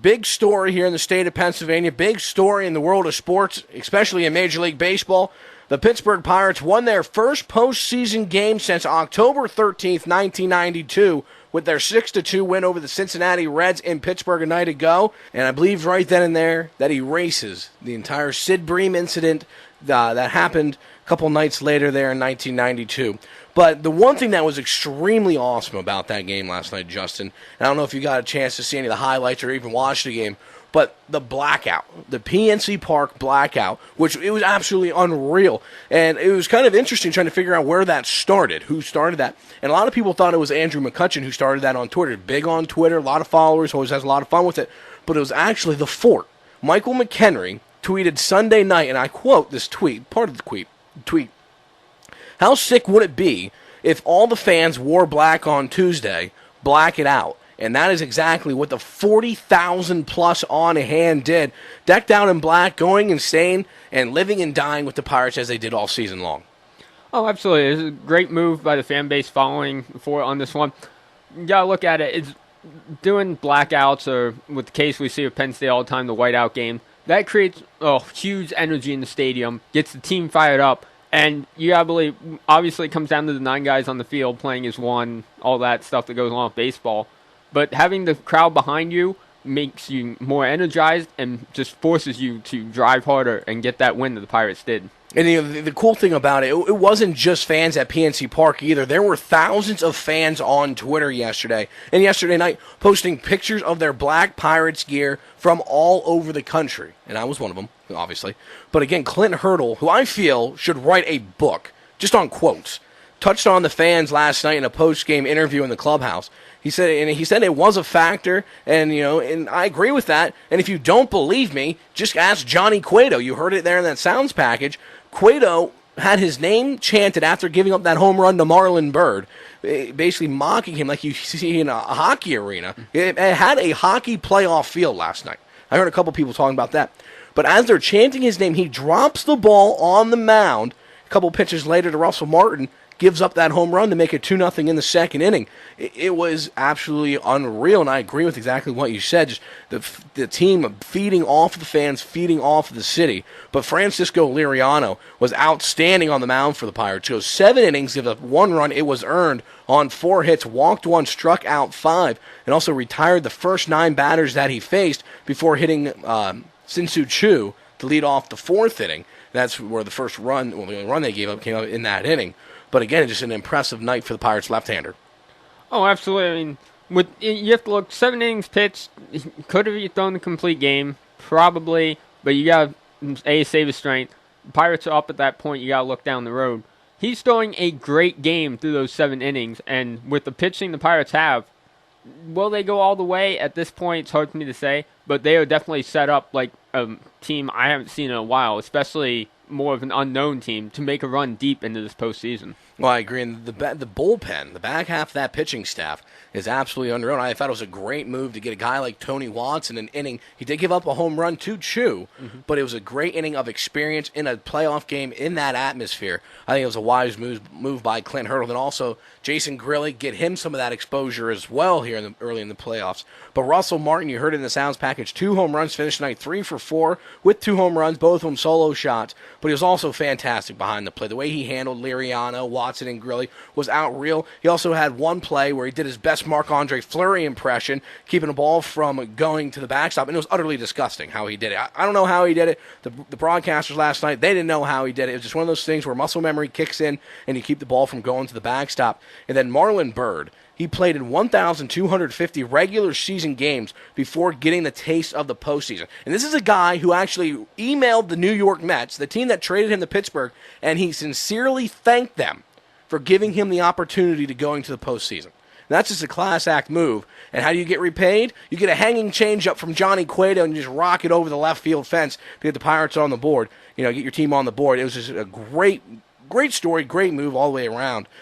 big story here in the state of Pennsylvania, big story in the world of sports, especially in Major League Baseball. The Pittsburgh Pirates won their first postseason game since October 13th, 1992, with their 6-2 win over the Cincinnati Reds in Pittsburgh a night ago. And I believe right then and there that erases the entire Sid Bream incident that happened a couple nights later there in 1992. But the one thing that was extremely awesome about that game last night, Justin, and I don't know if you got a chance to see any of the highlights or even watch the game, but the blackout, the PNC Park blackout, which it was absolutely unreal. And it was kind of interesting trying to figure out where that started, who started that. And a lot of people thought it was Andrew McCutcheon who started that on Twitter. Big on Twitter, a lot of followers, always has a lot of fun with it. But it was actually the Fort. Michael McHenry tweeted Sunday night, and I quote this tweet, part of the tweet. How sick would it be if all the fans wore black on Tuesday, black it out? And that is exactly what the 40,000 plus on hand did. Decked out in black, going insane, and living and dying with the Pirates as they did all season long. Oh, absolutely. It's a great move by the fan base following for on this one. You got to look at it. It's doing blackouts, or with the case we see with Penn State all the time, the whiteout game. That creates huge energy in the stadium, gets the team fired up. And you got to believe, obviously it comes down to the 9 guys on the field playing as one, all that stuff that goes along with baseball. But having the crowd behind you makes you more energized and just forces you to drive harder and get that win that the Pirates did. And the cool thing about it wasn't just fans at PNC Park either. There were thousands of fans on Twitter yesterday and yesterday night posting pictures of their black Pirates gear from all over the country. And I was one of them, obviously. But again, Clint Hurdle, who I feel should write a book just on quotes, touched on the fans last night in a post-game interview in the clubhouse. He said it was a factor, and and I agree with that. And if you don't believe me, just ask Johnny Cueto. You heard it there in that sounds package. Cueto had his name chanted after giving up that home run to Marlon Byrd, basically mocking him like you see in a hockey arena. It had a hockey playoff feel last night. I heard a couple people talking about that. But as they're chanting his name, he drops the ball on the mound. A couple pitches later to Russell Martin, gives up that home run to make it 2-0 in the second inning. It was absolutely unreal, and I agree with exactly what you said. Just the team feeding off the fans, feeding off the city. But Francisco Liriano was outstanding on the mound for the Pirates. Goes 7 innings, gives up 1 run. It was earned on 4 hits, walked 1, struck out 5, and also retired the first 9 batters that he faced before hitting Sinsu Chu to lead off the 4th inning. That's where the first run, the only run they gave up came up in that inning. But again, just an impressive night for the Pirates left-hander. Oh, absolutely. I mean, you have to look, 7 innings pitched. Could have thrown the complete game, probably, but you got to save his strength. The Pirates are up at that point. You got to look down the road. He's throwing a great game through those 7 innings, and with the pitching the Pirates have, will they go all the way? At this point, it's hard for me to say, but they are definitely set up like a team I haven't seen in a while, especially more of an unknown team, to make a run deep into this postseason. Well, I agree. And the bullpen, the back half of that pitching staff is absolutely unreal. I thought it was a great move to get a guy like Tony Watson an inning. He did give up a home run to Chu, but it was a great inning of experience in a playoff game in that atmosphere. I think it was a wise move by Clint Hurdle. And also Jason Grilli, get him some of that exposure as well here early in the playoffs. But Russell Martin, you heard it in the sounds package, 2 home runs, finished tonight 3 for 4 with 2 home runs, both of them solo shots. But he was also fantastic behind the plate. The way he handled Liriano, Watson, and Grilli was unreal. He also had one play where he did his best Marc-Andre Fleury impression, keeping the ball from going to the backstop, and it was utterly disgusting how he did it. I don't know how he did it. The broadcasters last night, they didn't know how he did it. It was just one of those things where muscle memory kicks in and you keep the ball from going to the backstop. And then Marlon Byrd, he played in 1,250 regular season games before getting the taste of the postseason. And this is a guy who actually emailed the New York Mets, the team that traded him to Pittsburgh, and he sincerely thanked them for giving him the opportunity to go into the postseason. And that's just a class act move. And how do you get repaid? You get a hanging changeup from Johnny Cueto and you just rock it over the left field fence to get the Pirates on the board. Get your team on the board. It was just a great story, great move all the way around.